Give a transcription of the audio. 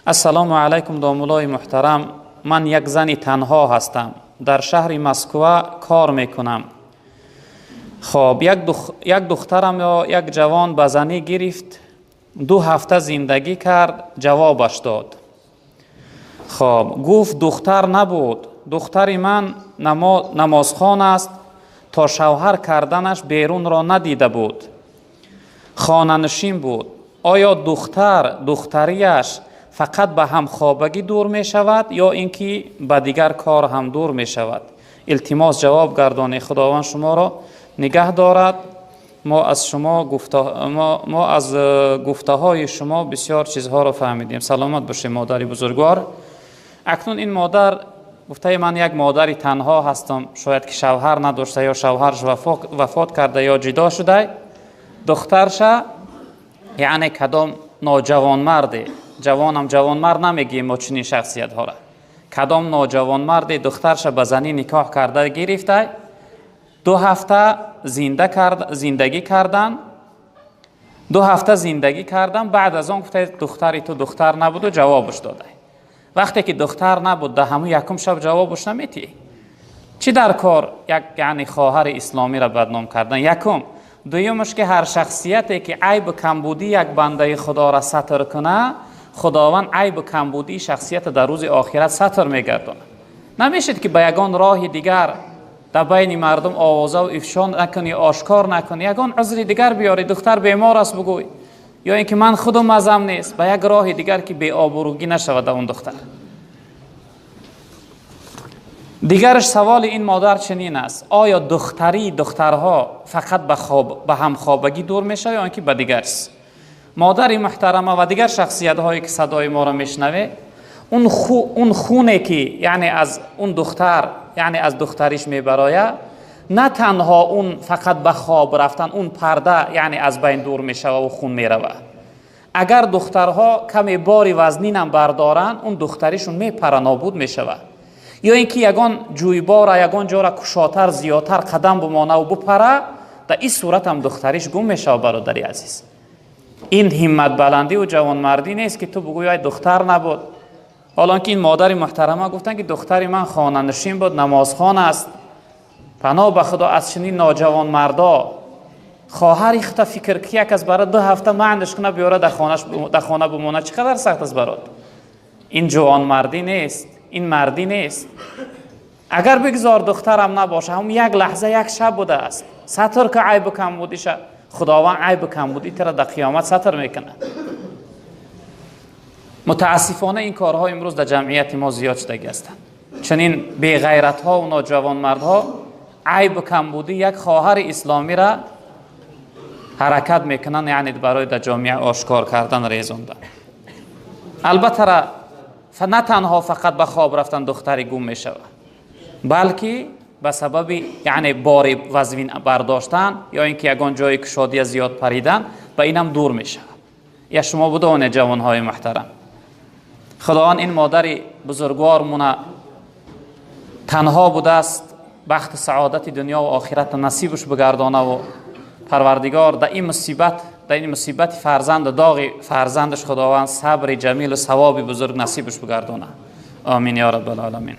السلام علیکم دامولای محترم. من یک زنی تنها هستم. در شهر مسکو کار میکنم. خب یک دخترم یا یک جوان به زنی گرفت، 2 هفته زندگی کرد، جوابش داد. خب گفت دختر نبود، دختری من نمازخوان است، تا شوهر کردنش بیرون را ندیده بود، خانه نشین بود. آیا دختریش فقط به همخوابگی دور می شود یا اینکه به دیگر کار هم دور می شود؟ التماس جواب گردانی. خداوند شما را نگه دارد. ما از گفته های شما بسیار چیزها را فهمیدیم. سلامت باشه مادری بزرگوار. اکنون این مادر گفته من یک مادری تنها هستم، شاید که شوهر نداشته یا شوهرش وفات کرده یا جدا شده. دخترش یعنی کدام نوجوان مرده، جوان مرد نمیگیم ما چنین شخصیت ها را، کدام نوجوان مرد دخترش به زنی نکاح کرده گرفته، 2 هفته زندگی کردن. 2 هفته زندگی کردن. بعد از آن گفته دختری تو دختر نبود و جوابش داده. وقتی که دختر نبود ده همون یکم شب جوابش نمیتی. چی در کار یعنی خواهر اسلامی را بدنام کردن؟ یکم. دویمش که هر شخصیتی که عیب کمبودی یک بنده خدا را ستر کنه، خداوند عیب کمبودی شخصیت در روز آخرت ستر میگردونه. نمیشد که به یگان راه دیگر در بین مردم آوازه و افشا نکنی، آشکار نکنی، یگان عذر دیگر بیاری، دختر بیمار است بگوی، یا اینکه من خودم مزم نیست، به یک راه دیگر که بی آبروگی نشود اون دختر. دیگرش سوال این مادر چنین است: آیا دخترها فقط به همخوابگی دور میشه یا اینکه به دیگرش؟ مادر محترمه و دیگر شخصیت هایی که صدای ما را میشنوه، اون خونه که یعنی از اون دختر یعنی از دختریش میبراید، نه تنها اون فقط به خواب رفتن، اون پرده یعنی از بین دور میشه و خون میروه. اگر دخترها کمی باری وزنین هم بردارن، اون دختریشون میپره، نابود میشوه. یا اینکه یگان جویبار یگان جا را کشاتر زیادتر قدم بمانه و بپره، در این صورت هم دختریش گم میشه. برادری عزیز، این همت بلندی و جوانمردی نیست که تو بگوی دختر نبود. حالا که این مادر محترمه گفتن که دختری من خانه نشین بود، نمازخوان است. پناه به خدا از چنین نوجوان مردا خواهر اختا فکر که یک از برای 2 هفته معنیش کنه بیاره در خانه بمونه، چقدر سخت است برات. این جوان مردی نیست، این مردی نیست. اگر بگذار دخترم نباشه، هم یک لحظه یک شب بوده است، ستر که عیب کم بودیشه، خداوند عیب کم بودی تر در قیامت ستر میکنه. متاسفانه این کارها امروز در جمعیت ما زیاد شده هستند. چنین بی غیرت ها و نوجوان مردها عیب کم بودی یک خواهر اسلامی را حرکت میکنن، یعنی برای در جامعه آشکار کردن، ریزوندن. البته نه تنها فقط به خواب رفتن دختری گم می شود، بلکه به سبب یعنی بار وزن برداشتن یا اینکه یگان جایی که شادی زیاد پریدن، به اینم دور می شود. یا شما بدون جوانهای محترم، خداوند این مادر بزرگوارمون تنها بوده است، بخت سعادت دنیا و آخرت نصیبش بگردانه و پروردگار در این مصیبت فرزند داغ فرزندش خداوند صبر جمیل و ثواب بزرگ نصیبش بگردانه. آمین یا رب العالمین.